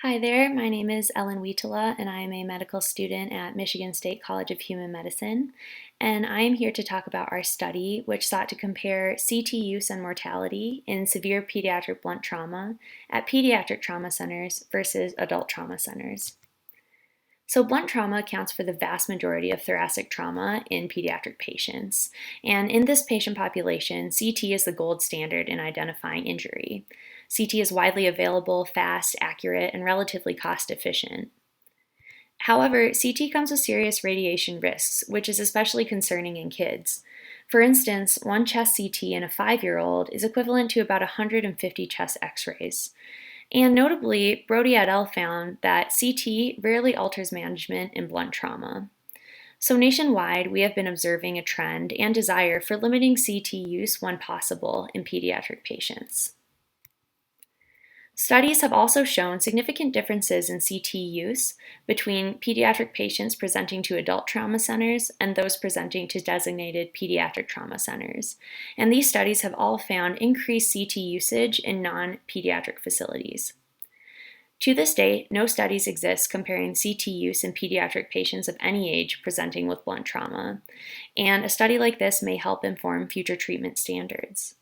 Hi there, my name is Ellen Wiitala, and I am a medical student at Michigan State College of Human Medicine. And I am here to talk about our study, which sought to compare CT use and mortality in severe pediatric blunt trauma at pediatric trauma centers versus adult trauma centers. So blunt trauma accounts for the vast majority of thoracic trauma in pediatric patients. And in this patient population, CT is the gold standard in identifying injury. CT is widely available, fast, accurate, and relatively cost efficient. However, CT comes with serious radiation risks, which is especially concerning in kids. For instance, one chest CT in a 5-year-old is equivalent to about 150 chest x-rays. And notably, Brody et al. Found that CT rarely alters management in blunt trauma. So nationwide, we have been observing a trend and desire for limiting CT use when possible in pediatric patients. Studies have also shown significant differences in CT use between pediatric patients presenting to adult trauma centers and those presenting to designated pediatric trauma centers. And these studies have all found increased CT usage in non-pediatric facilities. To this date, no studies exist comparing CT use in pediatric patients of any age presenting with blunt trauma, and a study like this may help inform future treatment standards.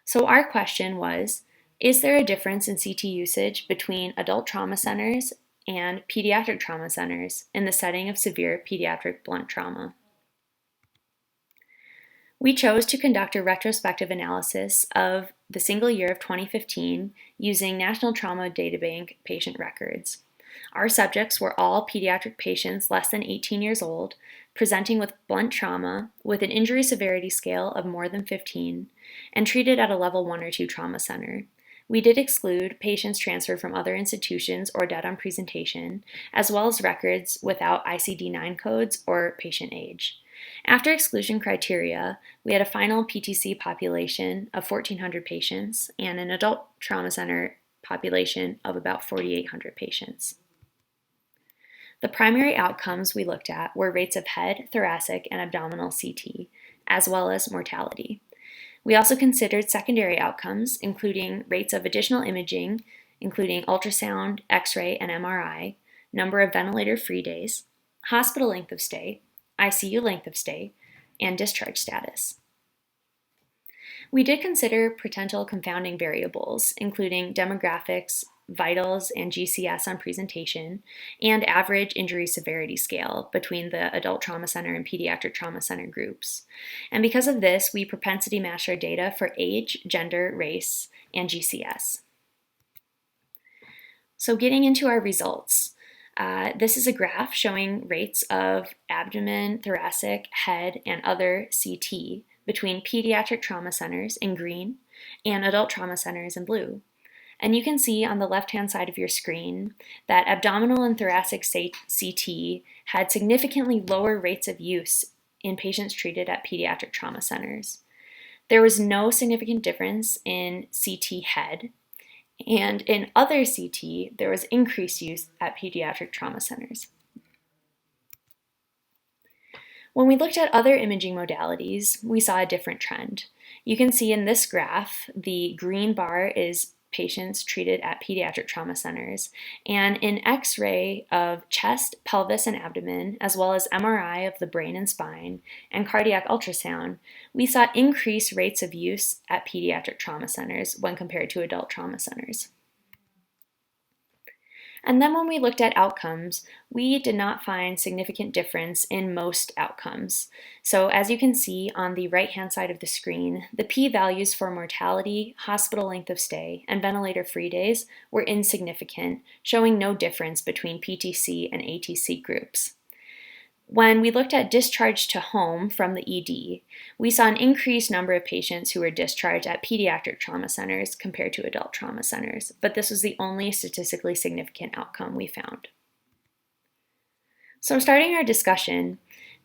So our question was, is there a difference in CT usage between adult trauma centers and pediatric trauma centers in the setting of severe pediatric blunt trauma? We chose to conduct a retrospective analysis of the single year of 2015 using National Trauma Databank patient records. Our subjects were all pediatric patients less than 18 years old, presenting with blunt trauma with an injury severity scale of more than 15, and treated at a level 1 or 2 trauma center. We did exclude patients transferred from other institutions or dead on presentation, as well as records without ICD-9 codes or patient age. After exclusion criteria, we had a final PTC population of 1,400 patients and an adult trauma center population of about 4,800 patients. The primary outcomes we looked at were rates of head, thoracic, and abdominal CT, as well as mortality. We also considered secondary outcomes, including rates of additional imaging, including ultrasound, X-ray, and MRI, number of ventilator-free days, hospital length of stay, ICU length of stay, and discharge status. We did consider potential confounding variables, including demographics, vitals, and GCS on presentation, and average injury severity scale between the adult trauma center and pediatric trauma center groups. And because of this, we propensity matched our data for age, gender, race, and GCS. So getting into our results. This is a graph showing rates of abdomen, thoracic, head, and other CT between pediatric trauma centers in green and adult trauma centers in blue. And you can see on the left-hand side of your screen that abdominal and thoracic CT had significantly lower rates of use in patients treated at pediatric trauma centers. There was no significant difference in CT head, and in other CT, there was increased use at pediatric trauma centers. When we looked at other imaging modalities, we saw a different trend. You can see in this graph, the green bar is patients treated at pediatric trauma centers, and in X-ray of chest, pelvis, and abdomen, as well as MRI of the brain and spine, and cardiac ultrasound, we saw increased rates of use at pediatric trauma centers when compared to adult trauma centers. And then when we looked at outcomes, we did not find significant difference in most outcomes. So as you can see on the right-hand side of the screen, the p-values for mortality, hospital length of stay, and ventilator-free days were insignificant, showing no difference between PTC and ATC groups. When we looked at discharge to home from the ED, we saw an increased number of patients who were discharged at pediatric trauma centers compared to adult trauma centers, but this was the only statistically significant outcome we found. So starting our discussion,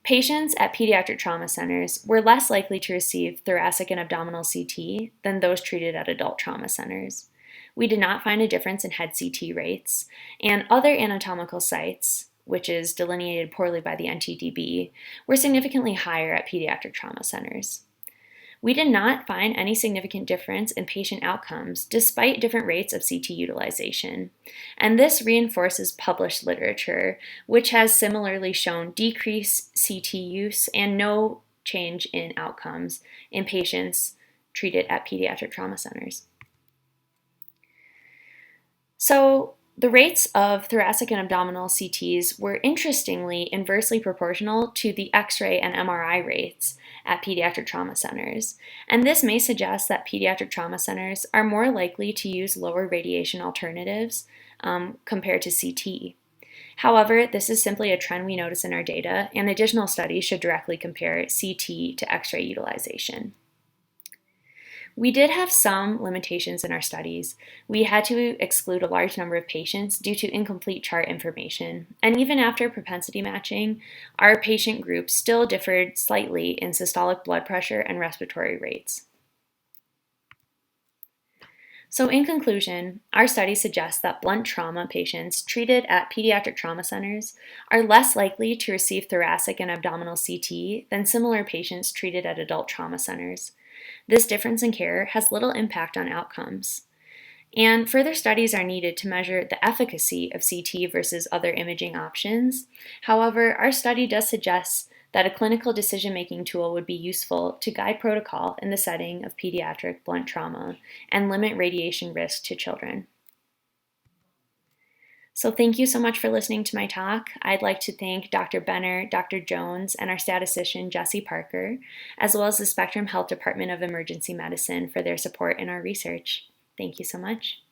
patients at pediatric trauma centers were less likely to receive thoracic and abdominal CT than those treated at adult trauma centers. We did not find a difference in head CT rates, and other anatomical sites, which is delineated poorly by the NTDB, were significantly higher at pediatric trauma centers. We did not find any significant difference in patient outcomes despite different rates of CT utilization, and this reinforces published literature, which has similarly shown decreased CT use and no change in outcomes in patients treated at pediatric trauma centers. So, the rates of thoracic and abdominal CTs were interestingly inversely proportional to the X-ray and MRI rates at pediatric trauma centers, and this may suggest that pediatric trauma centers are more likely to use lower radiation alternatives compared to CT. However, this is simply a trend we notice in our data, and additional studies should directly compare CT to X-ray utilization. We did have some limitations in our studies. We had to exclude a large number of patients due to incomplete chart information, and even after propensity matching, our patient group still differed slightly in systolic blood pressure and respiratory rates. So in conclusion, our study suggests that blunt trauma patients treated at pediatric trauma centers are less likely to receive thoracic and abdominal CT than similar patients treated at adult trauma centers. This difference in care has little impact on outcomes. And further studies are needed to measure the efficacy of CT versus other imaging options. However, our study does suggest that a clinical decision-making tool would be useful to guide protocol in the setting of pediatric blunt trauma and limit radiation risk to children. So thank you so much for listening to my talk. I'd like to thank Dr. Benner, Dr. Jones, and our statistician, Jesse Parker, as well as the Spectrum Health Department of Emergency Medicine for their support in our research. Thank you so much.